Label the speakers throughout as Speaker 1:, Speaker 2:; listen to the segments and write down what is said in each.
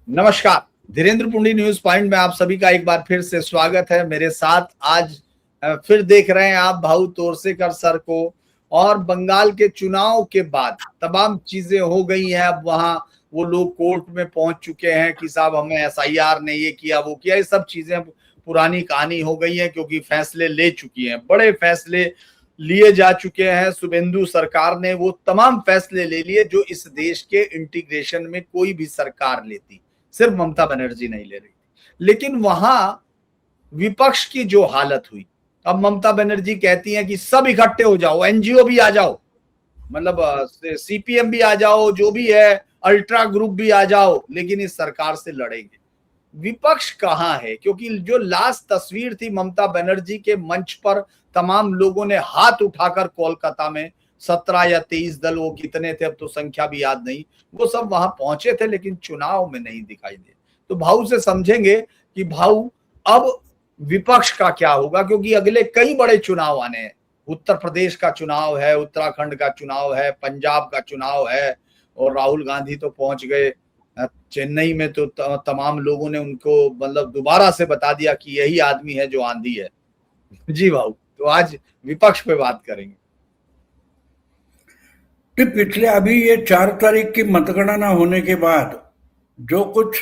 Speaker 1: नमस्कार, Dhirendra पुंडी news point में आप सभी का एक बार फिर से स्वागत है। मेरे साथ आज फिर देख रहे हैं आप भाऊ तोरसेकर सर को। और बंगाल के चुनाव के बाद तमाम चीजें हो गई हैं। अब वहां वो लोग कोर्ट में पहुंच चुके हैं कि साहब हमें एसआईआर ने ये किया वो किया। ये सब चीजें पुरानी कहानी हो गई है, क्योंकि फैसले ले चुकी हैं, बड़े फैसले लिए जा चुके हैं। शुभेंदु सरकार ने वो तमाम फैसले ले लिए जो इस देश के इंटीग्रेशन में कोई भी सरकार लेती, सिर्फ ममता बनर्जी नहीं ले रही थी। लेकिन वहां विपक्ष की जो हालत हुई, अब ममता बनर्जी कहती हैं कि सब इकट्ठे हो जाओ, एनजीओ भी आ जाओ, मतलब सीपीएम भी आ जाओ, जो भी है अल्ट्रा ग्रुप भी आ जाओ, लेकिन इस सरकार से लड़ेंगे। विपक्ष कहां है? क्योंकि जो लास्ट तस्वीर थी ममता बनर्जी के मंच पर तमाम लोगों ने हाथ उठाकर कोलकाता में 17 या 23 दल, वो कितने थे अब तो संख्या भी याद नहीं, वो सब वहां पहुंचे थे, लेकिन चुनाव में नहीं दिखाई दे। तो भाऊ से समझेंगे कि भाऊ अब विपक्ष का क्या होगा, क्योंकि अगले कई बड़े चुनाव आने हैं। उत्तर प्रदेश का चुनाव है, उत्तराखंड का चुनाव है, पंजाब का चुनाव है, और राहुल गांधी तो पहुंच गए चेन्नई में। तो तमाम लोगों ने उनको मतलब दोबारा से बता दिया कि यही आदमी है जो आंधी है। जी भाऊ, तो आज विपक्ष पे बात करेंगे।
Speaker 2: कि पिछले अभी ये 4 तारीख की मतगणना होने के बाद जो कुछ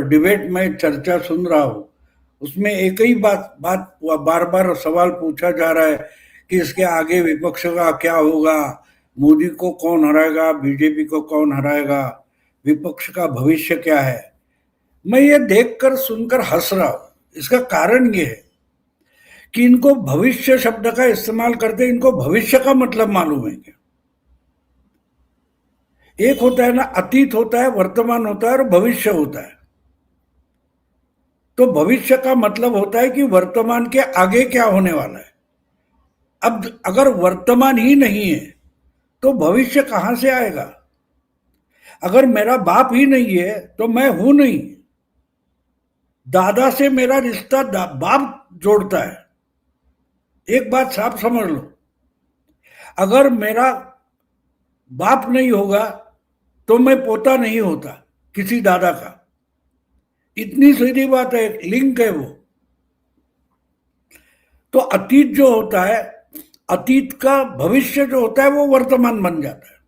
Speaker 2: डिबेट में चर्चा सुन रहा हूं, उसमें एक ही बात बार बार सवाल पूछा जा रहा है कि इसके आगे विपक्ष का क्या होगा, मोदी को कौन हराएगा, बीजेपी को कौन हराएगा, विपक्ष का भविष्य क्या है। मैं ये देखकर सुनकर हंस रहा हूं। इसका कारण ये है कि इनको भविष्य शब्द का इस्तेमाल करते, इनको भविष्य का मतलब मालूम है क्या? एक होता है ना, अतीत होता है, वर्तमान होता है और भविष्य होता है। तो भविष्य का मतलब होता है कि वर्तमान के आगे क्या होने वाला है। अब अगर वर्तमान ही नहीं है तो भविष्य कहां से आएगा? अगर मेरा बाप ही नहीं है तो मैं हूं नहीं। दादा से मेरा रिश्ता बाप जोड़ता है। एक बात साफ समझ लो, अगर मेरा बाप नहीं होगा तो मैं पोता नहीं होता किसी दादा का। इतनी सीधी बात है, लिंक है वो। तो अतीत जो होता है, अतीत का भविष्य जो होता है वो वर्तमान बन जाता है।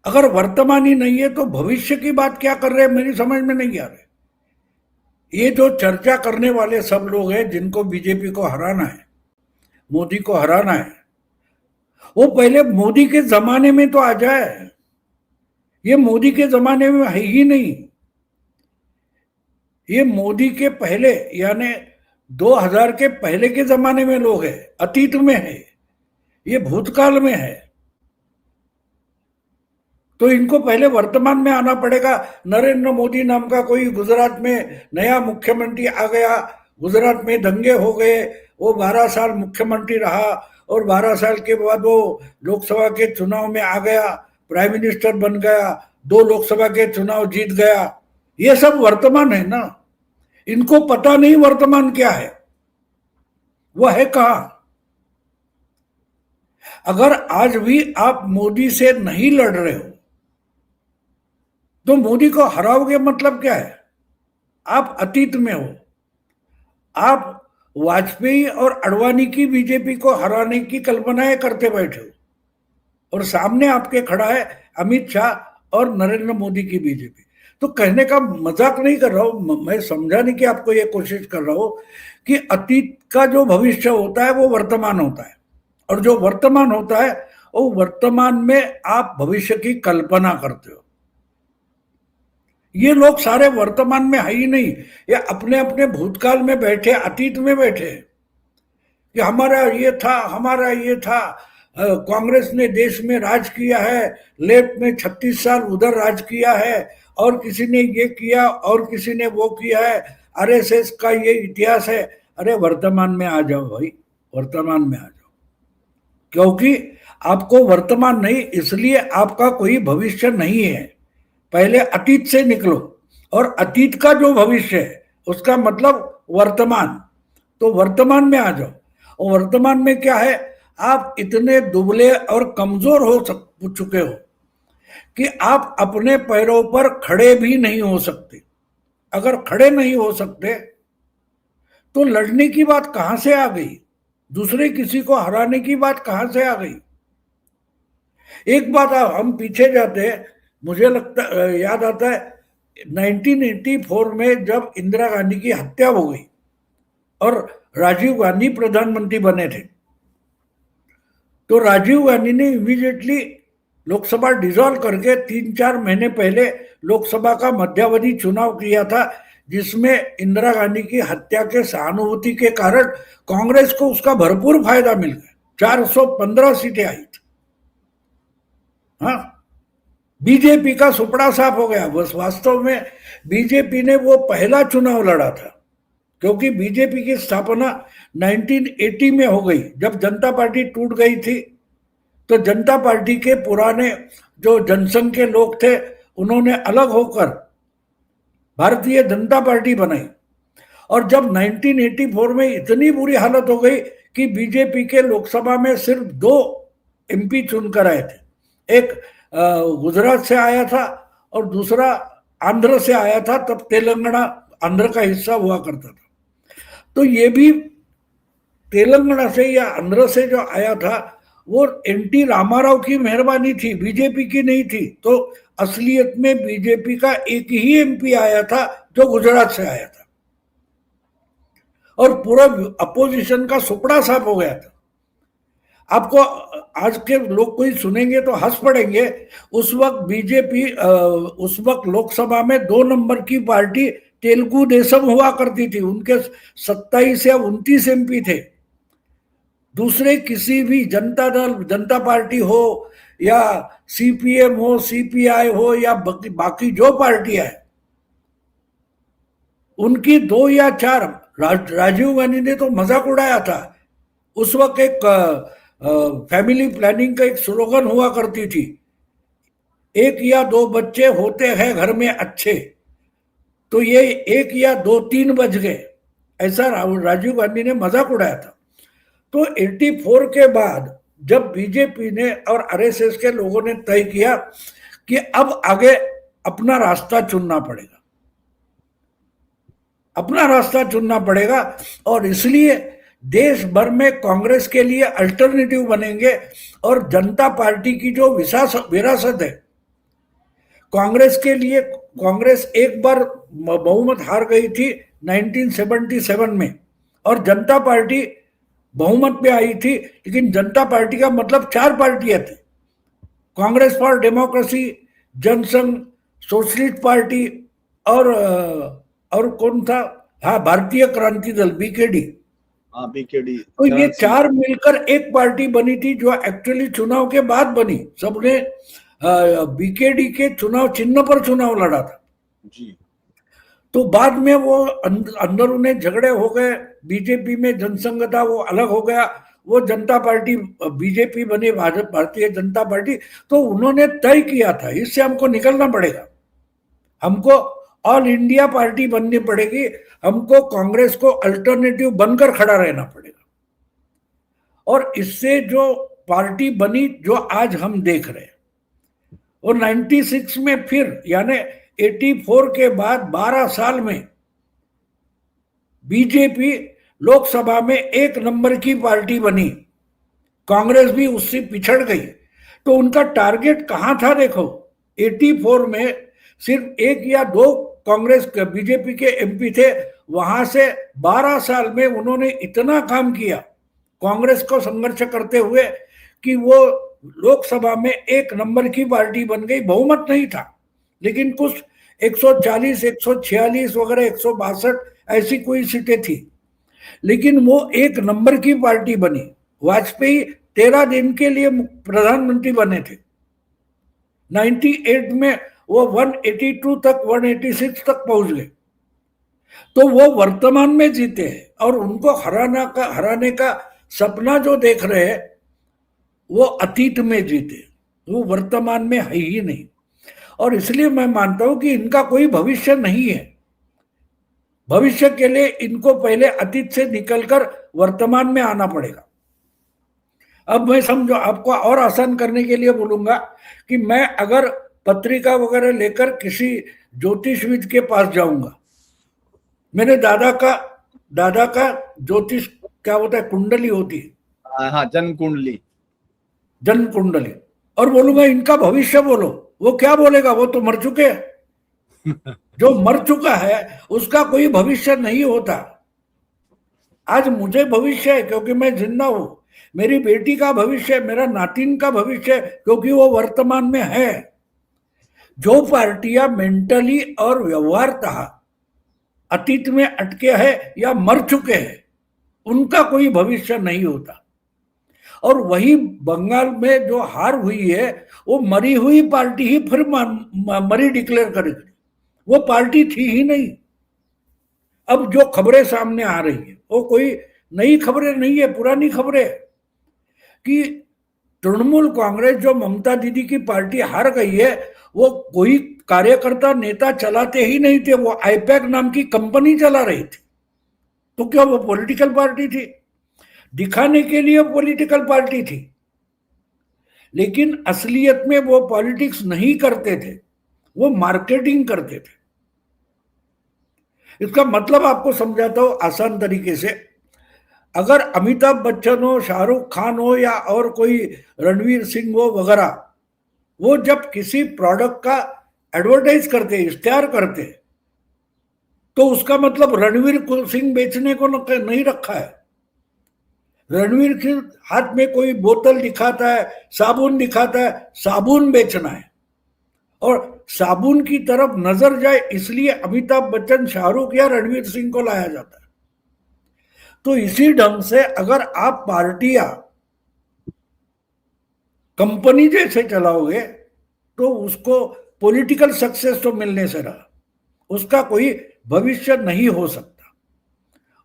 Speaker 2: अगर वर्तमान ही नहीं है तो भविष्य की बात क्या कर रहे हैं, मेरी समझ में नहीं आ रही। ये जो चर्चा करने वाले सब लोग हैं जिनको बीजेपी को हराना है, मोदी को हराना है, वो पहले मोदी के जमाने में तो आ जाए। ये मोदी के जमाने में है ही नहीं। ये मोदी के पहले यानी 2000 के पहले के जमाने में लोग हैं, अतीत में है, ये भूतकाल में है। तो इनको पहले वर्तमान में आना पड़ेगा। नरेंद्र मोदी नाम का कोई गुजरात में नया मुख्यमंत्री आ गया, गुजरात में दंगे हो गए, वो 12 साल मुख्यमंत्री रहा और 12 साल के बाद वो लोकसभा के चुनाव में आ गया, प्राइम मिनिस्टर बन गया, 2 लोकसभा के चुनाव जीत गया। ये सब वर्तमान है ना। इनको पता नहीं वर्तमान क्या है, वह है कहां। अगर आज भी आप मोदी से नहीं लड़ रहे हो तो मोदी को हराओगे मतलब क्या है? आप अतीत में हो। आप वाजपेयी और अडवाणी की बीजेपी को हराने की कल्पनाएं करते बैठे हो, और सामने आपके खड़ा है अमित शाह और नरेंद्र मोदी की बीजेपी। तो कहने का मजाक नहीं कर रहा हूं, मैं समझाने की आपको ये कोशिश कर रहा हूं कि अतीत का जो भविष्य होता है वो वर्तमान होता है, और जो वर्तमान होता है वो वर्तमान में आप भविष्य की कल्पना करते हो। ये लोग सारे वर्तमान में है ही नहीं, ये अपने अपने भूतकाल में बैठे, अतीत में बैठे कि हमारा ये था, हमारा ये था, कांग्रेस ने देश में राज किया है, लेफ्ट में 36 साल उधर राज किया है, और किसी ने ये किया और किसी ने वो किया है, आरएसएस का ये इतिहास है। अरे वर्तमान में आ जाओ भाई, वर्तमान में आ जाओ, क्योंकि आपको वर्तमान नहीं, इसलिए आपका कोई भविष्य नहीं है। पहले अतीत से निकलो, और अतीत का जो भविष्य है उसका मतलब वर्तमान। तो वर्तमान में आ जाओ। और वर्तमान में क्या है, आप इतने दुबले और कमजोर हो चुके हो कि आप अपने पैरों पर खड़े भी नहीं हो सकते। अगर खड़े नहीं हो सकते तो लड़ने की बात कहां से आ गई? दूसरे किसी को हराने की बात कहां से आ गई? एक बात हम पीछे जाते हैं, मुझे लगता याद आता है 1984 में जब इंदिरा गांधी की हत्या हो गई और राजीव गांधी प्रधानमंत्री बने थे, तो राजीव गांधी ने इमीडिएटली लोकसभा डिसॉल्व करके 3-4 महीने पहले लोकसभा का मध्यावधि चुनाव किया था, जिसमें इंदिरा गांधी की हत्या के सहानुभूति के कारण कांग्रेस को उसका भरपूर फायदा मिल गया। 415 सीटें आई थी। हाँ, बीजेपी का सुपड़ा साफ हो गया। बस वास्तव में बीजेपी ने वो पहला चुनाव लड़ा था, क्योंकि बीजेपी की स्थापना 1980 में हो गई। जब जनता पार्टी टूट गई थी तो जनता पार्टी के पुराने जो जनसंघ के लोग थे उन्होंने अलग होकर भारतीय जनता पार्टी बनाई। और जब 1984 में इतनी बुरी हालत हो गई कि बीजेपी के लोकसभा में सिर्फ 2 एमपी चुनकर आए थे, एक गुजरात से आया था और दूसरा आंध्र से आया था, तब तेलंगाना आंध्र का हिस्सा हुआ करता था। तो ये भी तेलंगाना से या आंध्र से जो आया था वो एनटी रामाराव की मेहरबानी थी, बीजेपी की नहीं थी। तो असलियत में बीजेपी का एक ही एमपी आया था जो गुजरात से आया था, और पूरा अपोजिशन का सुपड़ा साफ हो गया था। आपको आज के लोग कोई सुनेंगे तो हंस पड़ेंगे। उस वक्त बीजेपी उस वक्त लोकसभा में 2 नंबर की पार्टी तेलुगु देशम हुआ करती थी, उनके 27 या 29 एमपी थे। दूसरे किसी भी जनता दल, जनता पार्टी हो या सीपीएम हो, सीपीआई हो या बाकी जो पार्टियां हैं, उनकी 2 या 4, राजीव गांधी ने तो मजाक उड़ाया था। उस वक्त एक फैमिली प्लानिंग का एक स्लोगन हुआ करती थी, 1 या 2 बच्चे होते हैं घर में अच्छे, तो ये 1 या 2 3 बज गए, ऐसा राजीव गांधी ने मजाक उड़ाया था। तो 84 के बाद जब बीजेपी ने और आरएसएस के लोगों ने तय किया कि अब आगे अपना रास्ता चुनना पड़ेगा, अपना रास्ता चुनना पड़ेगा, और इसलिए देश भर में कांग्रेस के लिए अल्टरनेटिव बनेंगे। और जनता पार्टी की जो विरासत है कांग्रेस के लिए, कांग्रेस एक बार बहुमत हार गई थी 1977 में, और जनता पार्टी बहुमत पे आई थी, लेकिन जनता पार्टी का मतलब 4 पार्टियां थी, Congress for Democracy, Jana Sangh, Socialist Party और कौन था, हाँ, भारतीय क्रांति दल, बीकेडी।
Speaker 1: हाँ, बीकेडी।
Speaker 2: तो ये 4 मिलकर एक पार्टी बनी थी, जो एक्चुअली चुनाव के बाद बनी। सबने बीकेडी के चुनाव चिन्ह पर चुनाव लड़ा था
Speaker 1: जी।
Speaker 2: तो बाद में वो अंदर उन्हें झगड़े हो गए, बीजेपी में जनसंघ था वो अलग हो गया, वो जनता पार्टी बीजेपी बनी, भारतीय जनता पार्टी। तो उन्होंने तय किया था इससे हमको निकलना पड़ेगा, हमको ऑल इंडिया पार्टी बननी पड़ेगी, हमको कांग्रेस को अल्टरनेटिव बनकर खड़ा रहना पड़ेगा। और इससे जो पार्टी बनी जो आज हम देख रहे हैं, और 96 में फिर यानी 84 के बाद 12 साल में बीजेपी लोकसभा में 1 नंबर की पार्टी बनी, कांग्रेस भी उससे पिछड़ गई। तो उनका टारगेट कहां था देखो, 84 में सिर्फ 1 या 2 कांग्रेस बीजेपी के एमपी थे, वहां से 12 साल में उन्होंने इतना काम किया कांग्रेस को संघर्ष करते हुए कि वो लोकसभा में 1 नंबर की पार्टी बन गई। बहुमत नहीं था, लेकिन कुछ 140, 146 वगैरह 162 ऐसी कोई सीटें थी, लेकिन वो 1 नंबर की पार्टी बनी। वाजपेयी 13 दिन के लिए प्रधानमंत्री बने थे। 98 में वो 182 तक 186 तक पहुंच गए। तो वो वर्तमान में जीते हैं, और उनको हराने का सपना जो देख रहे हैं वो अतीत में जीते, वो वर्तमान में है ही नहीं। और इसलिए मैं मानता हूं कि इनका कोई भविष्य नहीं है। भविष्य के लिए इनको पहले अतीत से निकलकर वर्तमान में आना पड़ेगा। अब मैं समझो आपको और आसान करने के लिए बोलूंगा कि मैं अगर पत्रिका वगैरह लेकर किसी ज्योतिषविद के पास जाऊंगा, मेरे दादा का ज्योतिष क्या होता है, कुंडली होती है,
Speaker 1: हाँ, जन्म कुंडली,
Speaker 2: जन्म कुंडली, और बोलूंगा इनका भविष्य बोलो, वो क्या बोलेगा, वो तो मर चुके हैं। जो मर चुका है उसका कोई भविष्य नहीं होता। आज मुझे भविष्य है क्योंकि मैं जिंदा हूं, मेरी बेटी का भविष्य, मेरा नातिन का भविष्य क्योंकि वो वर्तमान में है। जो पार्टियां मेंटली और व्यवहारतः अतीत में अटके हैं या मर चुके हैं, उनका कोई भविष्य नहीं होता। और वही बंगाल में जो हार हुई है, वो मरी हुई पार्टी ही फिर मरी डिक्लेयर करेगी, वो पार्टी थी ही नहीं। अब जो खबरें सामने आ रही है वो कोई नई खबरें नहीं है, पुरानी खबरें, कि तृणमूल कांग्रेस जो ममता दीदी की पार्टी हार गई है, वो कोई कार्यकर्ता नेता चलाते ही नहीं थे, वो आईपैक नाम की कंपनी चला रही थी। तो क्या वो पॉलिटिकल पार्टी थी? दिखाने के लिए पॉलिटिकल पार्टी थी, लेकिन असलियत में वो पॉलिटिक्स नहीं करते थे, वो मार्केटिंग करते थे। इसका मतलब आपको समझाता हूं आसान तरीके से। अगर अमिताभ बच्चन हो, शाहरुख खान हो, या और कोई रणवीर सिंह हो वगैरह, वो जब किसी प्रोडक्ट का एडवर्टाइज करते, इश्तेहार करते, तो उसका मतलब रणवीर सिंह बेचने को नहीं रखा है। रणवीर सिंह हाथ में कोई बोतल दिखाता है, साबुन दिखाता है, साबुन बेचना है, और साबुन की तरफ नजर जाए इसलिए अमिताभ बच्चन, शाहरुख या रणवीर सिंह को लाया जाता है। तो इसी ढंग से अगर आप पार्टियां कंपनी जैसे चलाओगे तो उसको पॉलिटिकल सक्सेस तो मिलने से रहा, उसका कोई भविष्य नहीं हो सकता।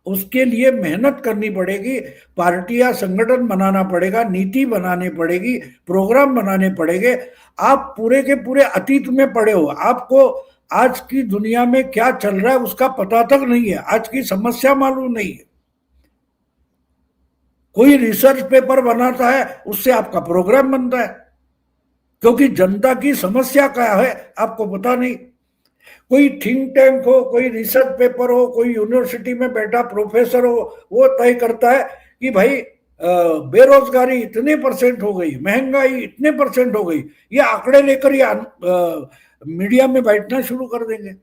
Speaker 2: उसके लिए मेहनत करनी पड़ेगी, पार्टियां, संगठन बनाना पड़ेगा, नीति बनानी पड़ेगी, प्रोग्राम बनाने पड़ेंगे। आप पूरे के पूरे अतीत में पड़े हो, आपको आज की दुनिया में क्या चल रहा है उसका पता तक नहीं है, आज की समस्या मालूम नहीं है। कोई रिसर्च पेपर बनाता है, उससे आपका प्रोग्राम बनता है, क्योंकि जनता की समस्या क्या है आपको पता नहीं। कोई थिंक टैंक हो, कोई रिसर्च पेपर हो, कोई यूनिवर्सिटी में बैठा प्रोफेसर हो, वो तय करता है कि भाई बेरोजगारी इतने परसेंट हो गई, महंगाई इतने परसेंट हो गई, ये आंकड़े लेकर ये मीडिया में बैठना शुरू कर देंगे।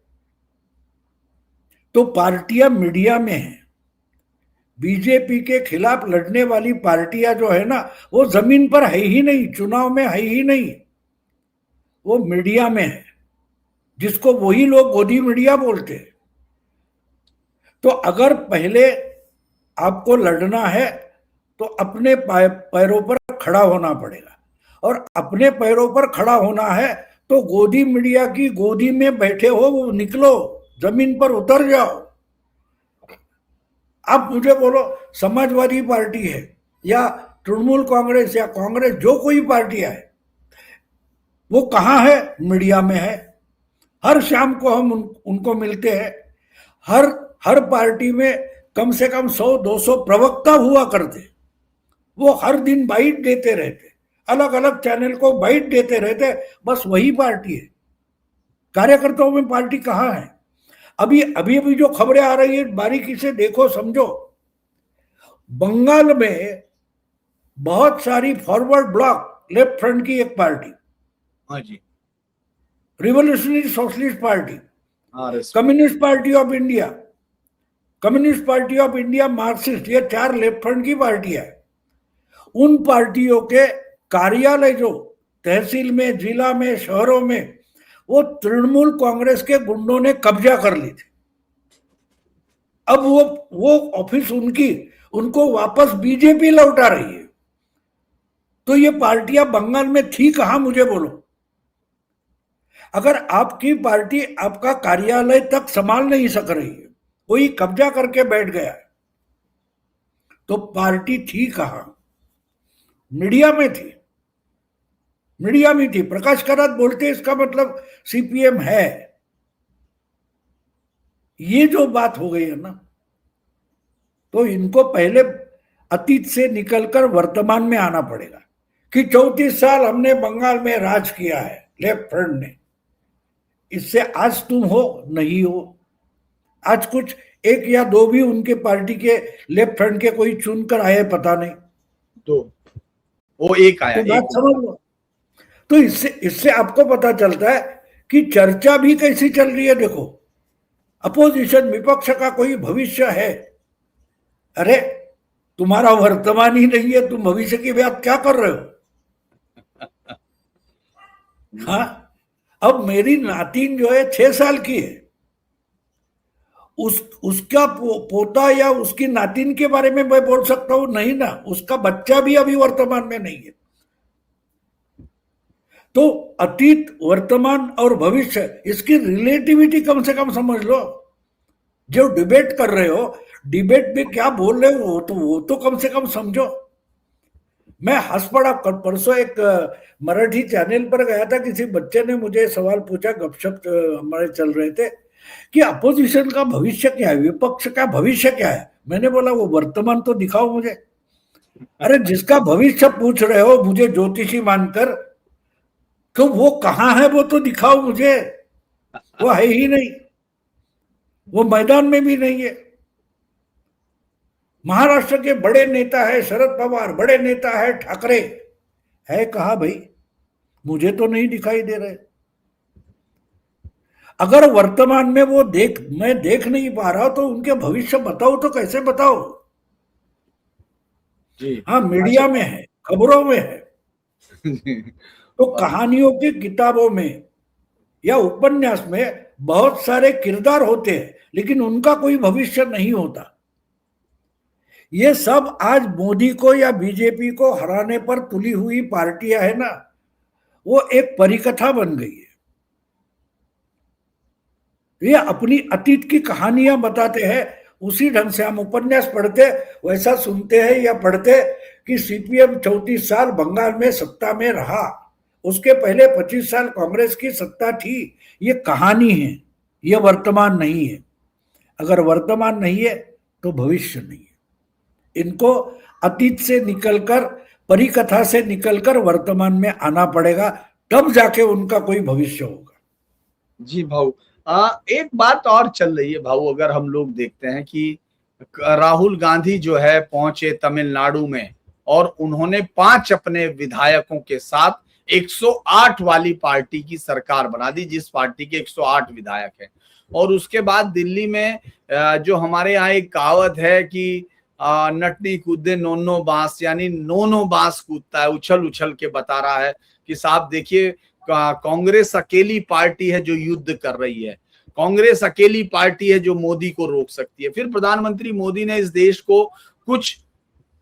Speaker 2: तो पार्टियां मीडिया में है, बीजेपी के खिलाफ लड़ने वाली पार्टियां जो है ना, वो जमीन पर है ही नहीं, चुनाव में है ही नहीं, वो मीडिया में है, जिसको वही लोग गोदी मीडिया बोलते हैं। तो अगर पहले आपको लड़ना है तो अपने पैरों पर खड़ा होना पड़ेगा, और अपने पैरों पर खड़ा होना है तो गोदी मीडिया की गोदी में बैठे हो, वो निकलो, जमीन पर उतर जाओ। आप मुझे बोलो समाजवादी पार्टी है या तृणमूल कांग्रेस या कांग्रेस, जो कोई पार्टियां है, वो कहाँ है? मीडिया में है। हर शाम को हम उनको मिलते हैं। हर हर पार्टी में कम से कम 100-200 प्रवक्ता हुआ करते, वो हर दिन बाइट देते रहते, अलग अलग चैनल को बाइट देते रहते। बस वही पार्टी है। कार्यकर्ताओं में पार्टी कहाँ है? अभी अभी अभी जो खबरें आ रही है, बारीकी से देखो, समझो। बंगाल में बहुत सारी फॉरवर्ड ब्लॉक लेफ्ट फ्रंट की एक पार्टी,
Speaker 1: हाँ जी,
Speaker 2: Revolutionary Socialist Party,
Speaker 1: RS,
Speaker 2: Communist Party of India, Communist Party of India, Marxist, ये 4 लेफ्ट फ्रंट की पार्टियां है। उन पार्टियों के कार्यालय जो तहसील में, जिला में, शहरों में, वो तृणमूल कांग्रेस के गुंडों ने कब्जा कर ली थी। अब वो ऑफिस उनको वापस बीजेपी लौटा रही है। तो ये पार्टियां बंगाल में थी कहां, मुझे बोलो। अगर आपकी पार्टी आपका कार्यालय तक संभाल नहीं सक रही है, कोई कब्जा करके बैठ गया, तो पार्टी थी कहां? मीडिया में थी, मीडिया में थी। प्रकाश करात बोलते इसका मतलब सीपीएम है। ये जो बात हो गई है ना, तो इनको पहले अतीत से निकलकर वर्तमान में आना पड़ेगा कि 34 साल हमने बंगाल में राज किया है लेफ्ट फ्रंट ने, इससे आज तुम हो नहीं हो। आज कुछ एक या दो भी उनके पार्टी के लेफ्ट फ्रंट के कोई चुनकर आए पता नहीं,
Speaker 1: तो वो एक आया,
Speaker 2: तो बात समझ लो। तो इससे आपको पता चलता है कि चर्चा भी कैसी चल रही है। देखो, अपोजिशन विपक्ष का कोई भविष्य है? अरे तुम्हारा वर्तमान ही नहीं है, तुम भविष्य की बात क्या कर रहे हो? हाँ, अब मेरी नातिन जो है 6 साल की है, उसका पोता या उसकी नातिन के बारे में मैं बोल सकता हूं? नहीं ना, उसका बच्चा भी अभी वर्तमान में नहीं है। तो अतीत, वर्तमान और भविष्य, इसकी रिलेटिविटी कम से कम समझ लो। जो डिबेट कर रहे हो, डिबेट में क्या बोल रहे हो वो तो कम से कम समझो। मैं हंस पड़ा। परसों एक मराठी चैनल पर गया था, किसी बच्चे ने मुझे सवाल पूछा, गपशप हमारे चल रहे थे कि अपोजिशन का भविष्य क्या है, विपक्ष का भविष्य क्या है। मैंने बोला वो वर्तमान तो दिखाओ मुझे। अरे जिसका भविष्य पूछ रहे हो मुझे ज्योतिषी मानकर, तो वो कहाँ है वो तो दिखाओ मुझे। वो है ही नहीं, वो मैदान में भी नहीं है। महाराष्ट्र के बड़े नेता है शरद पवार, बड़े नेता है ठाकरे, है कहाँ भाई? मुझे तो नहीं दिखाई दे रहे। अगर वर्तमान में वो मैं देख नहीं पा रहा तो उनके भविष्य बताओ तो कैसे बताओ? हाँ, मीडिया में है, खबरों में है, तो कहानियों की किताबों में या उपन्यास में बहुत सारे किरदार होते हैं, लेकिन उनका कोई भविष्य नहीं होता। ये सब आज मोदी को या बीजेपी को हराने पर तुली हुई पार्टियां है ना, वो एक परिकथा बन गई है। ये अपनी अतीत की कहानियां बताते हैं, उसी ढंग से हम उपन्यास पढ़ते वैसा सुनते हैं या पढ़ते कि सीपीएम 34 साल बंगाल में सत्ता में रहा, उसके पहले 25 साल कांग्रेस की सत्ता थी। ये कहानी है, ये वर्तमान नहीं है। अगर वर्तमान नहीं है तो भविष्य नहीं है। इनको अतीत से निकलकर, परिकथा से निकलकर वर्तमान में आना पड़ेगा, तब जाके उनका कोई भविष्य होगा।
Speaker 1: जी भाऊ, एक बात और चल रही है भाऊ, अगर हम लोग देखते हैं कि राहुल गांधी जो है पहुंचे तमिलनाडु में और उन्होंने 5 अपने विधायकों के साथ 108 वाली पार्टी की सरकार बना दी, जिस पार्टी के 108 विधायक हैं। और उसके बाद दिल्ली में जो हमारे यहाँ एक कहावत है कि नटनी कूदे नोनो बांस, यानी नोनो बांस कूदता है, उछल उछल के बता रहा है कि साहब देखिए, कांग्रेस अकेली पार्टी है जो युद्ध कर रही है, कांग्रेस अकेली पार्टी है जो मोदी को रोक सकती है। फिर प्रधानमंत्री मोदी ने इस देश को कुछ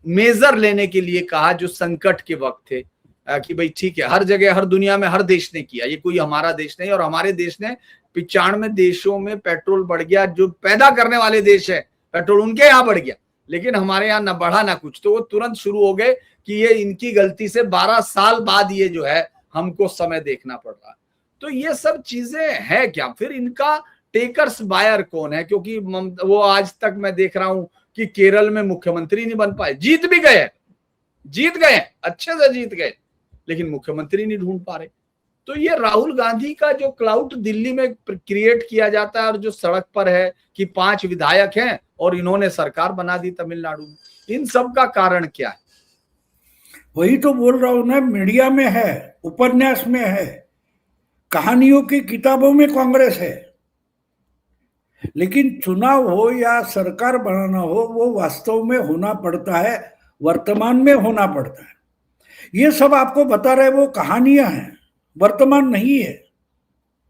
Speaker 1: मेजर लेने के लिए कहा जो संकट के वक्त थे, कि भाई ठीक है, हर जगह हर दुनिया में हर देश ने किया, ये कोई हमारा देश नहीं। और हमारे देश ने 95 देशों में पेट्रोल बढ़ गया, जो पैदा करने वाले देश है पेट्रोल उनके यहाँ बढ़ गया, लेकिन हमारे यहाँ ना बढ़ा ना कुछ। तो वो तुरंत शुरू हो गए कि ये इनकी गलती से 12 साल बाद ये जो है हमको समय देखना पड़ रहा। तो ये सब चीजें है क्या? फिर इनका टेकर्स बायर कौन है? क्योंकि वो आज तक मैं देख रहा हूं कि केरल में मुख्यमंत्री नहीं बन पाए, जीत गए, अच्छे से जीत गए, लेकिन मुख्यमंत्री नहीं ढूंढ पा रहे। तो ये राहुल गांधी का जो क्लाउड दिल्ली में क्रिएट किया जाता है और जो सड़क पर है कि 5 विधायक हैं और इन्होंने सरकार बना दी तमिलनाडु में, इन सब का कारण क्या है?
Speaker 2: वही तो बोल रहा हूं ना, मीडिया में है, उपन्यास में है, कहानियों की किताबों में कांग्रेस है, लेकिन चुनाव हो या सरकार बनाना हो वो वास्तव में होना पड़ता है, वर्तमान में होना पड़ता है। ये सब आपको बता रहे वो कहानियां हैं, वर्तमान नहीं है,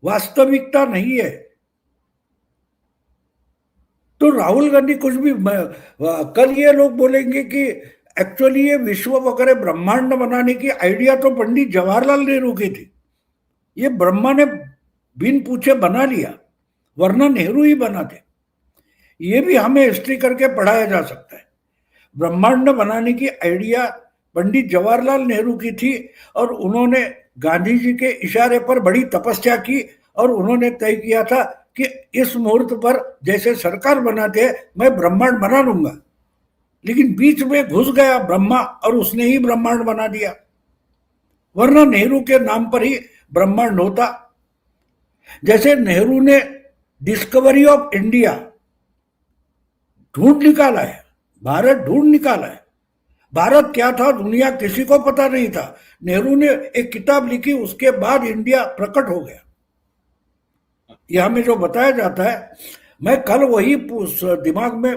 Speaker 2: वास्तविकता नहीं है। तो राहुल गांधी कुछ भी, कल ये लोग बोलेंगे कि एक्चुअली ये विश्व वगैरह ब्रह्मांड बनाने की आइडिया तो पंडित जवाहरलाल नेहरू की थी, ये ब्रह्मा ने बिन पूछे बना लिया, वरना नेहरू ही बनाते। ये भी हमें हिस्ट्री करके पढ़ाया जा सकता है। ब्रह्मांड बनाने की आइडिया पंडित जवाहरलाल नेहरू की थी और उन्होंने गांधी जी के इशारे पर बड़ी तपस्या की और उन्होंने तय किया था कि इस मुहूर्त पर जैसे सरकार बनाते हैं मैं ब्रह्मांड बना लूंगा। लेकिन बीच में घुस गया ब्रह्मा और उसने ही ब्रह्मांड बना दिया, वरना नेहरू के नाम पर ही ब्रह्मांड होता। जैसे नेहरू ने डिस्कवरी ऑफ इंडिया ढूंढ निकाला है, भारत ढूंढ निकाला है। भारत क्या था दुनिया किसी को पता नहीं था, नेहरू ने एक किताब लिखी, उसके बाद इंडिया प्रकट हो गया। यह हमें जो बताया जाता है, मैं कल वही दिमाग में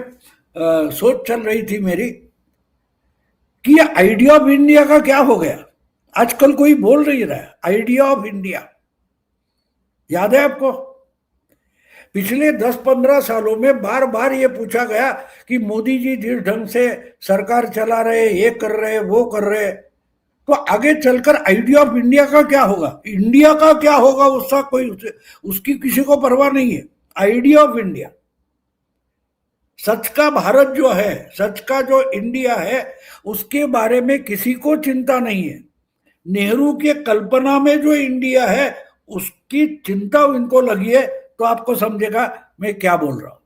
Speaker 2: सोच चल रही थी मेरी कि आइडिया ऑफ इंडिया का क्या हो गया। आजकल कोई बोल नहीं रहा है आइडिया ऑफ इंडिया। याद है आपको, पिछले 10-15 सालों में बार बार ये पूछा गया कि मोदी जी जिस ढंग से सरकार चला रहे, ये कर रहे, वो कर रहे, तो आगे चलकर आइडिया ऑफ इंडिया का क्या होगा, इंडिया का क्या होगा, उसका कोई उसकी किसी को परवाह नहीं है। आइडिया ऑफ इंडिया, सच का भारत जो है, सच का जो इंडिया है, उसके बारे में किसी को चिंता नहीं है। नेहरू के कल्पना में जो इंडिया है उसकी चिंता इनको लगी है, तो आपको समझेगा मैं क्या बोल रहा हूं।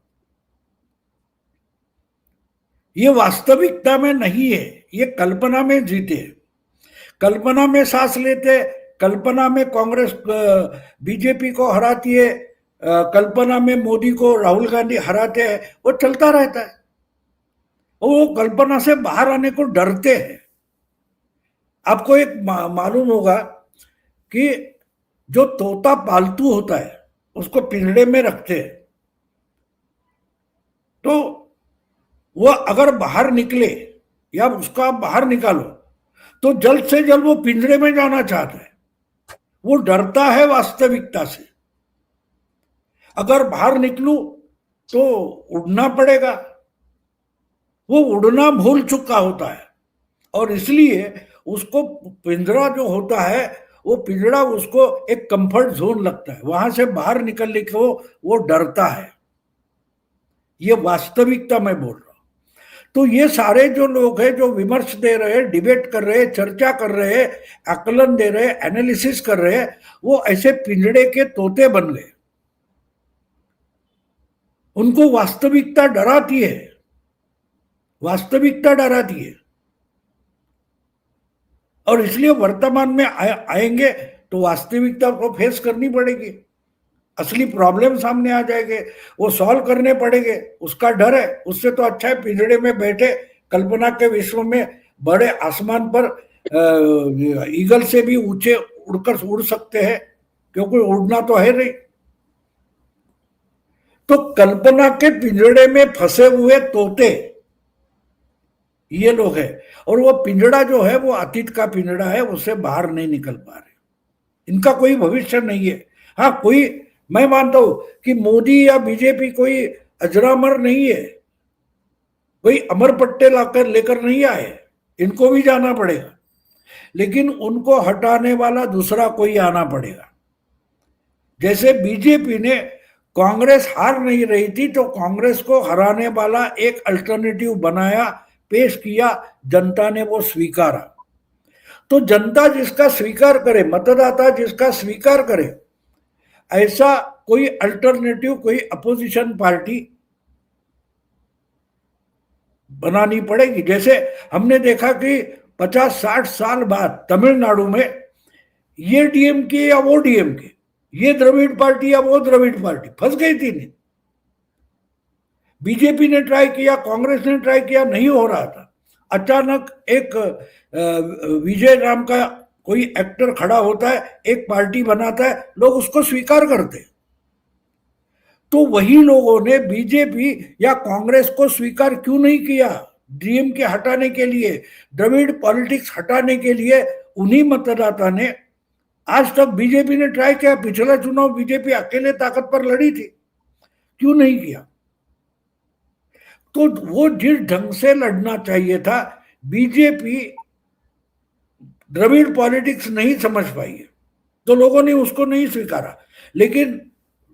Speaker 2: ये वास्तविकता में नहीं है, ये कल्पना में जीते, कल्पना में सांस लेते, कल्पना में कांग्रेस बीजेपी को हराती है, कल्पना में मोदी को राहुल गांधी हराते हैं, वो चलता रहता है। वो कल्पना से बाहर आने को डरते हैं। आपको एक मालूम होगा कि जो तोता पालतू होता है उसको पिंजड़े में रखते हैं, तो वो अगर बाहर निकले या उसको आप बाहर निकालो तो जल्द से जल्द वो पिंजड़े में जाना चाहता है, वो डरता है वास्तविकता से। अगर बाहर निकलूं तो उड़ना पड़ेगा, वो उड़ना भूल चुका होता है, और इसलिए उसको पिंजरा जो होता है, वो पिंजरा उसको एक कंफर्ट जोन लगता है, वहां से बाहर निकलने को वो डरता है। ये वास्तविकता मैं बोल रहा हूं। तो ये सारे जो लोग हैं जो विमर्श दे रहे हैं, डिबेट कर रहे हैं, चर्चा कर रहे हैं, आकलन दे रहे हैं, एनालिसिस कर रहे हैं, वो ऐसे पिंजड़े के तोते बन गए। उनको वास्तविकता डराती है, वास्तविकता डराती है, और इसलिए वर्तमान में आएंगे तो वास्तविकता को फेस करनी पड़ेगी, असली प्रॉब्लम सामने आ जाएंगे, वो सॉल्व करने पड़ेंगे। उसका डर है, उससे तो अच्छा है पिंजड़े में बैठे कल्पना के विश्व में, बड़े आसमान पर ईगल से भी ऊंचे उड़कर उड़ सकते हैं, क्योंकि उड़ना तो है नहीं। तो कल्पना के पिंजड़े में फंसे हुए तोते ये लोग हैं, और वो पिंजड़ा जो है वो अतीत का पिंजड़ा है, उससे बाहर नहीं निकल पा रहे। इनका कोई भविष्य नहीं है। हाँ, कोई, मैं मानता हूं कि मोदी या बीजेपी कोई अजरामर नहीं है, कोई अमर पट्टे लाकर लेकर नहीं आए, इनको भी जाना पड़ेगा, लेकिन उनको हटाने वाला दूसरा कोई आना पड़ेगा। जैसे बीजेपी ने, कांग्रेस हार नहीं रही थी तो कांग्रेस को हराने वाला एक अल्टरनेटिव बनाया, पेश किया, जनता ने वो स्वीकारा। तो जनता जिसका स्वीकार करे, मतदाता जिसका स्वीकार करे, ऐसा कोई अल्टरनेटिव, कोई अपोजिशन पार्टी बनानी पड़ेगी। जैसे हमने देखा कि 50-60 साल बाद तमिलनाडु में ये डीएमके या वो डीएमके, ये द्रविड़ पार्टी या वो द्रविड़ पार्टी, फंस गई थी। नहीं, बीजेपी ने ट्राई किया, कांग्रेस ने ट्राई किया, नहीं हो रहा था। अचानक एक विजय नाम का कोई एक्टर खड़ा होता है, एक पार्टी बनाता है, लोग उसको स्वीकार करते। तो वही लोगों ने बीजेपी या कांग्रेस को स्वीकार क्यों नहीं किया? डीएमके हटाने के लिए, द्रविड़ पॉलिटिक्स हटाने के लिए उन्हीं मतदाता ने, आज तक बीजेपी ने ट्राई किया, पिछला चुनाव बीजेपी अकेले ताकत पर लड़ी थी, क्यों नहीं किया? तो वो जिस ढंग से लड़ना चाहिए था, बीजेपी द्रविड़ पॉलिटिक्स नहीं समझ पाई है, तो लोगों ने उसको नहीं स्वीकारा। लेकिन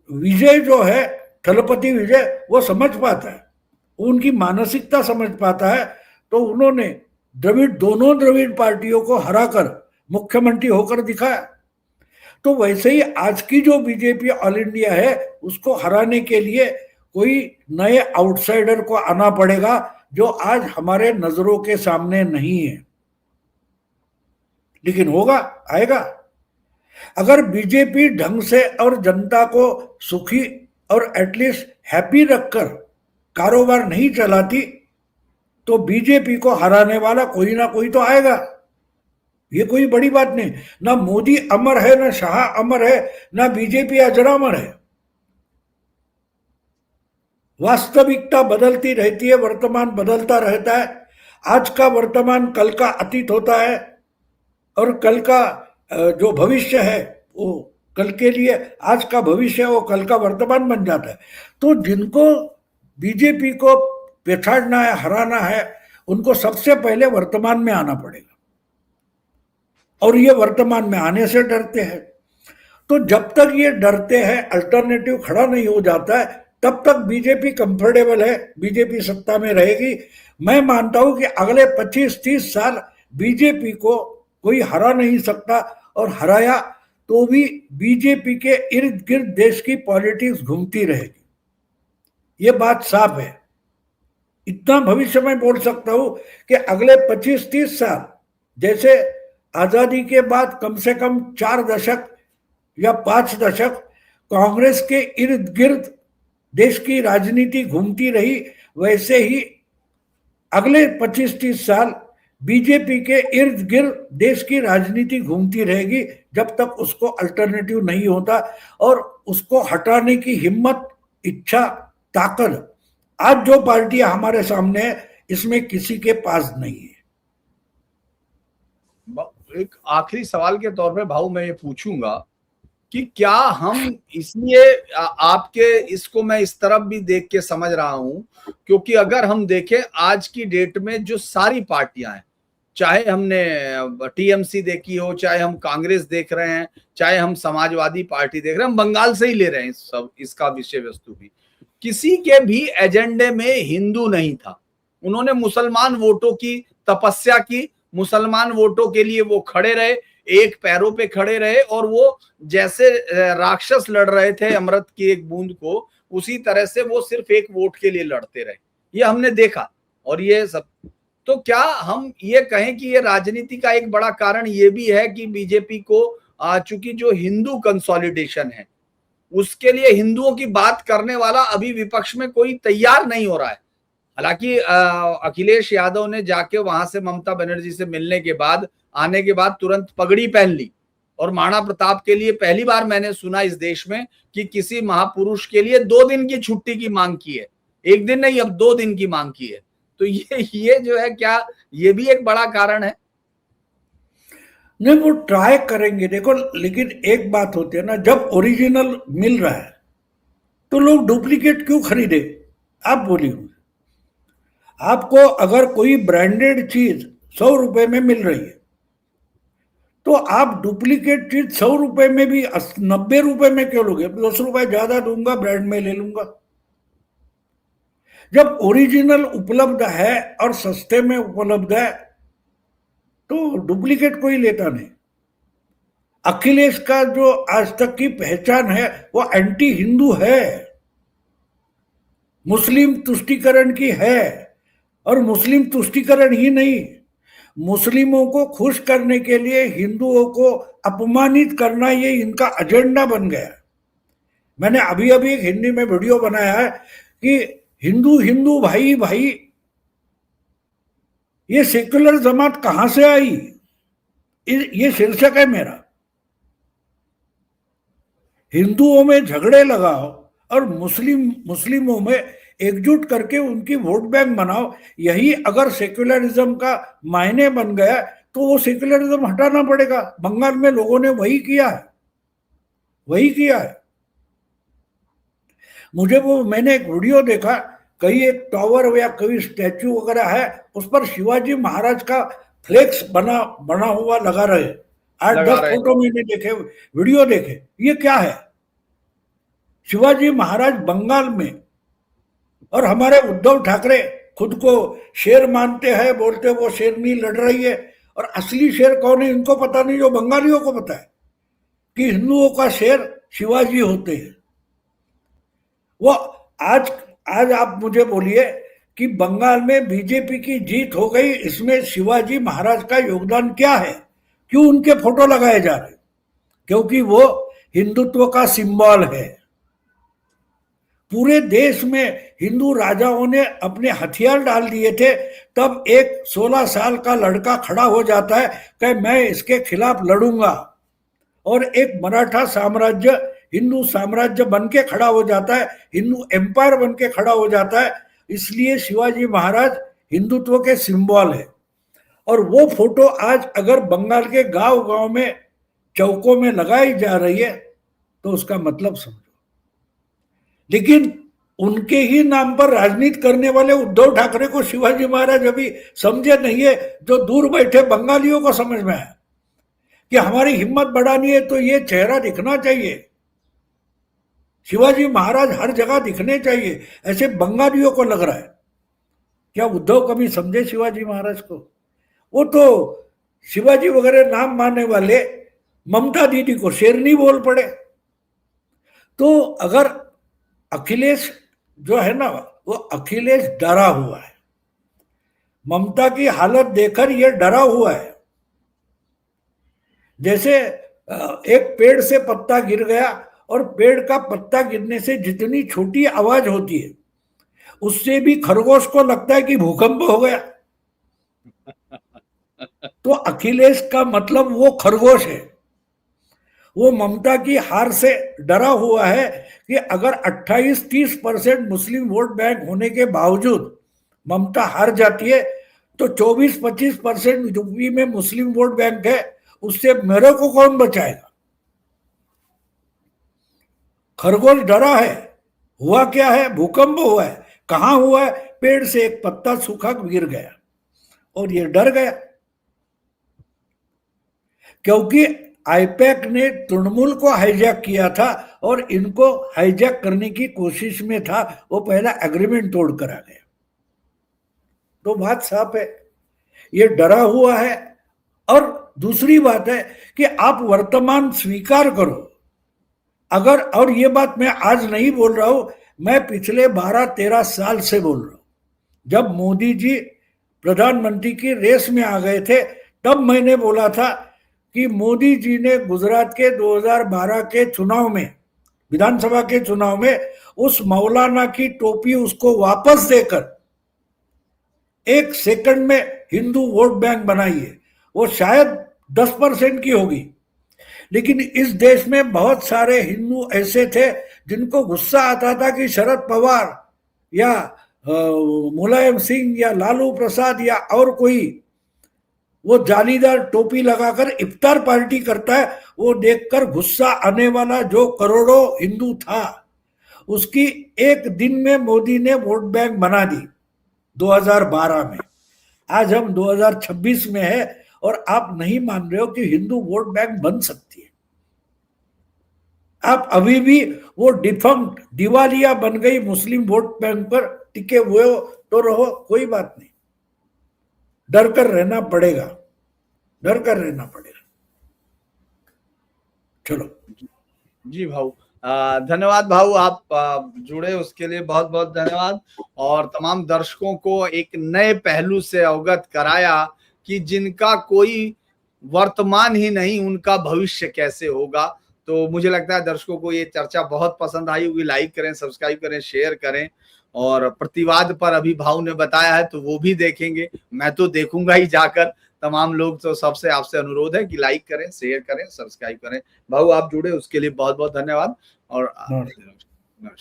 Speaker 2: विजय जो है, थलपति विजय, वो समझ पाता है, उनकी मानसिकता समझ पाता है, तो उन्होंने दोनों द्रविड़ पार्टियों को हराकर मुख्यमंत्री होकर दिखाया। तो वैसे ही आज की जो बीजेपी ऑल इंडिया है, उसको हराने के लिए कोई नए आउटसाइडर को आना पड़ेगा, जो आज हमारे नजरों के सामने नहीं है, लेकिन होगा, आएगा। अगर बीजेपी ढंग से और जनता को सुखी और एटलीस्ट हैप्पी रखकर कारोबार नहीं चलाती तो बीजेपी को हराने वाला कोई ना कोई तो आएगा। ये कोई बड़ी बात नहीं। ना मोदी अमर है, ना शाह अमर है, ना बीजेपी अजरामर है। वास्तविकता बदलती रहती है, वर्तमान बदलता रहता है। आज का वर्तमान कल का अतीत होता है और कल का जो भविष्य है वो कल के लिए, आज का भविष्य है वो कल का वर्तमान बन जाता है। तो जिनको बीजेपी को पिछाड़ना है, हराना है, उनको सबसे पहले वर्तमान में आना पड़ेगा, और ये वर्तमान में आने से डरते हैं। तो जब तक ये डरते हैं, अल्टरनेटिव खड़ा नहीं हो जाता है, तब तक बीजेपी कंफर्टेबल है, बीजेपी सत्ता में रहेगी। मैं मानता हूं कि अगले 25-30 साल बीजेपी को कोई हरा नहीं सकता, और हराया तो भी बीजेपी के इर्द गिर्द देश की पॉलिटिक्स घूमती रहेगी। ये बात साफ है। इतना भविष्य में बोल सकता हूं कि अगले 25-30 साल, जैसे आजादी के बाद कम से कम 4 दशक या 5 दशक कांग्रेस के इर्द गिर्द देश की राजनीति घूमती रही, वैसे ही अगले 25-30 साल बीजेपी के इर्द गिर्द देश की राजनीति घूमती रहेगी, जब तक उसको अल्टरनेटिव नहीं होता और उसको हटाने की हिम्मत, इच्छा, ताकत आज जो पार्टियां हमारे सामने है, इसमें किसी के पास नहीं है।
Speaker 1: एक आखिरी सवाल के तौर पे भाऊ मैं ये पूछूंगा कि क्या हम इसलिए आपके इसको मैं इस तरफ भी देख के समझ रहा हूं, क्योंकि अगर हम देखें आज की डेट में जो सारी पार्टियां हैं, चाहे हमने टीएमसी देखी हो, चाहे हम कांग्रेस देख रहे हैं, चाहे हम समाजवादी पार्टी देख रहे हैं, हम बंगाल से ही ले रहे हैं सब, इसका विषय वस्तु भी, किसी के भी एजेंडे में हिंदू नहीं था। उन्होंने मुसलमान वोटों की तपस्या की, मुसलमान वोटों के लिए वो खड़े रहे, एक पैरों पे खड़े रहे, और वो जैसे राक्षस लड़ रहे थे अमृत की एक बूंद को, उसी तरह से वो सिर्फ एक वोट के लिए लड़ते रहे। ये हमने देखा। और ये सब, तो क्या हम ये कहें कि ये राजनीति का एक बड़ा कारण ये भी है कि बीजेपी को चूंकि जो हिंदू कंसोलिडेशन है उसके लिए हिंदुओं की बात करने वाला अभी विपक्ष में कोई तैयार नहीं हो रहा है। हालांकि अखिलेश यादव ने जाके वहां से ममता बनर्जी से मिलने के बाद, आने के बाद तुरंत पगड़ी पहन ली, और महाराणा प्रताप के लिए पहली बार मैंने सुना इस देश में कि किसी महापुरुष के लिए 2 दिन की छुट्टी की मांग की है, 1 दिन नहीं, अब 2 दिन की मांग की है। तो ये जो है, क्या ये भी एक बड़ा कारण है?
Speaker 2: नहीं, वो ट्राई करेंगे, देखो। लेकिन एक बात होती है ना, जब ओरिजिनल मिल रहा है तो लोग डुप्लीकेट क्यों खरीदे? आप बोलिए। आपको अगर कोई ब्रांडेड चीज 100 रुपए में मिल रही है तो आप डुप्लीकेट चीज 100 रुपए में भी 90 रुपए में क्यों लोगे? 10 रुपए ज्यादा दूंगा, ब्रांड में ले लूंगा। जब ओरिजिनल उपलब्ध है और सस्ते में उपलब्ध है तो डुप्लीकेट कोई लेता नहीं। अखिलेश का जो आज तक की पहचान है वो एंटी हिंदू है, मुस्लिम तुष्टीकरण की है। और मुस्लिम तुष्टीकरण ही नहीं, मुस्लिमों को खुश करने के लिए हिंदुओं को अपमानित करना, ये इनका एजेंडा बन गया। मैंने अभी अभी एक हिंदी में वीडियो बनाया है कि हिंदू हिंदू भाई भाई, ये सेक्युलर जमात कहां से आई? ये शीर्षक है मेरा। हिंदुओं में झगड़े लगाओ और मुस्लिमों में एकजुट करके उनकी वोट बैंक बनाओ, यही अगर सेक्युलरिज्म का मायने बन गया तो वो सेक्युलरिज्म हटाना पड़ेगा। बंगाल में लोगों ने वही किया है, वही किया है। मुझे वो, मैंने एक वीडियो देखा, कहीं एक टावर या कहीं स्टैचू वगैरह है, उस पर शिवाजी महाराज का फ्लेक्स बना हुआ लगा रहे। 8-10 फोटो मैंने देखे, वीडियो देखे। ये क्या है? शिवाजी महाराज बंगाल में, और हमारे उद्धव ठाकरे खुद को शेर मानते हैं, बोलते वो शेरनी लड़ रही है, और असली शेर कौन है इनको पता नहीं, जो बंगालियों को पता है कि हिंदुओं का शेर शिवाजी होते हैं। वो आज आप मुझे बोलिए कि बंगाल में बीजेपी की जीत हो गई, इसमें शिवाजी महाराज का योगदान क्या है, क्यों उनके फोटो लगाए जा रहे? क्योंकि वो हिंदुत्व का सिंबल है। पूरे देश में हिंदू राजाओं ने अपने हथियार डाल दिए थे, तब एक 16 साल का लड़का खड़ा हो जाता है कि मैं इसके खिलाफ लड़ूंगा, और एक मराठा साम्राज्य हिंदू साम्राज्य बन के खड़ा हो जाता है, हिंदू एम्पायर बन के खड़ा हो जाता है। इसलिए शिवाजी महाराज हिंदुत्व के सिंबल है। और वो फोटो आज अगर बंगाल के गांव गांव में चौकों में लगाई जा रही है तो उसका मतलब समझो। लेकिन उनके ही नाम पर राजनीति करने वाले उद्धव ठाकरे को शिवाजी महाराज अभी समझे नहीं है, जो दूर बैठे बंगालियों को समझ में है कि हमारी हिम्मत बढ़ानी है तो ये चेहरा दिखना चाहिए, शिवाजी महाराज हर जगह दिखने चाहिए, ऐसे बंगालियों को लग रहा है। क्या उद्धव कभी समझे शिवाजी महाराज को? वो तो शिवाजी वगैरह नाम मानने वाले ममता दीदी को शेरनी बोल पड़े। तो अगर अखिलेश जो है ना, वो अखिलेश डरा हुआ है, ममता की हालत देखकर ये डरा हुआ है। जैसे एक पेड़ से पत्ता गिर गया, और पेड़ का पत्ता गिरने से जितनी छोटी आवाज होती है उससे भी खरगोश को लगता है कि भूकंप हो गया। तो अखिलेश का मतलब वो खरगोश है। वो ममता की हार से डरा हुआ है कि अगर 28-30% मुस्लिम वोट बैंक होने के बावजूद ममता हार जाती है तो 24-25% यूपी में मुस्लिम वोट बैंक है, उससे मेरे को कौन बचाएगा? खरगोश डरा है। हुआ क्या है? भूकंप हुआ है। कहां हुआ है? पेड़ से एक पत्ता सूखा गिर गया और ये डर गया, क्योंकि आईपैक ने तृणमूल को हाईजैक किया था और इनको हाईजैक करने की कोशिश में था। वो पहला एग्रीमेंट तोड़कर आ गया। तो बात साफ है, ये डरा हुआ है। और दूसरी बात है कि आप वर्तमान स्वीकार करो। अगर, और ये बात मैं आज नहीं बोल रहा हूं, मैं पिछले 12-13 साल से बोल रहा हूं। जब मोदी जी प्रधानमंत्री की रेस में आ गए थे तब मैंने बोला था कि मोदी जी ने गुजरात के 2012 के चुनाव में, विधानसभा के चुनाव में, उस मौलाना की टोपी उसको वापस देकर 1 सेकंड में हिंदू वोट बैंक बनाई है। वो शायद 10% की होगी, लेकिन इस देश में बहुत सारे हिंदू ऐसे थे जिनको गुस्सा आता था कि शरद पवार या मुलायम सिंह या लालू प्रसाद या और कोई वो जालीदार टोपी लगाकर इफ्तार पार्टी करता है। वो देखकर गुस्सा आने वाला जो करोड़ों हिंदू था, उसकी एक दिन में मोदी ने वोट बैंक बना दी 2012 में। आज हम 2026 में है और आप नहीं मान रहे हो कि हिंदू वोट बैंक बन सकती है। आप अभी भी वो डिफंक्ट दिवालिया बन गई मुस्लिम वोट बैंक पर टिके हुए हो तो रहो, कोई बात नहीं। डर कर रहना पड़ेगा, डर कर रहना पड़ेगा। चलो
Speaker 1: जी भाऊ, धन्यवाद भाऊ, आप जुड़े उसके लिए बहुत बहुत धन्यवाद। और तमाम दर्शकों को एक नए पहलू से अवगत कराया कि जिनका कोई वर्तमान ही नहीं उनका भविष्य कैसे होगा। तो मुझे लगता है दर्शकों को ये चर्चा बहुत पसंद आई होगी। लाइक करें, सब्सक्राइब करें, शेयर करें। और प्रतिवाद पर अभी भाऊ ने बताया है तो वो भी देखेंगे, मैं तो देखूंगा ही जाकर। तमाम लोग तो सबसे आपसे अनुरोध है कि लाइक करें, शेयर करें, सब्सक्राइब करें। भाऊ आप जुड़े उसके लिए बहुत बहुत धन्यवाद। और नमस्कार।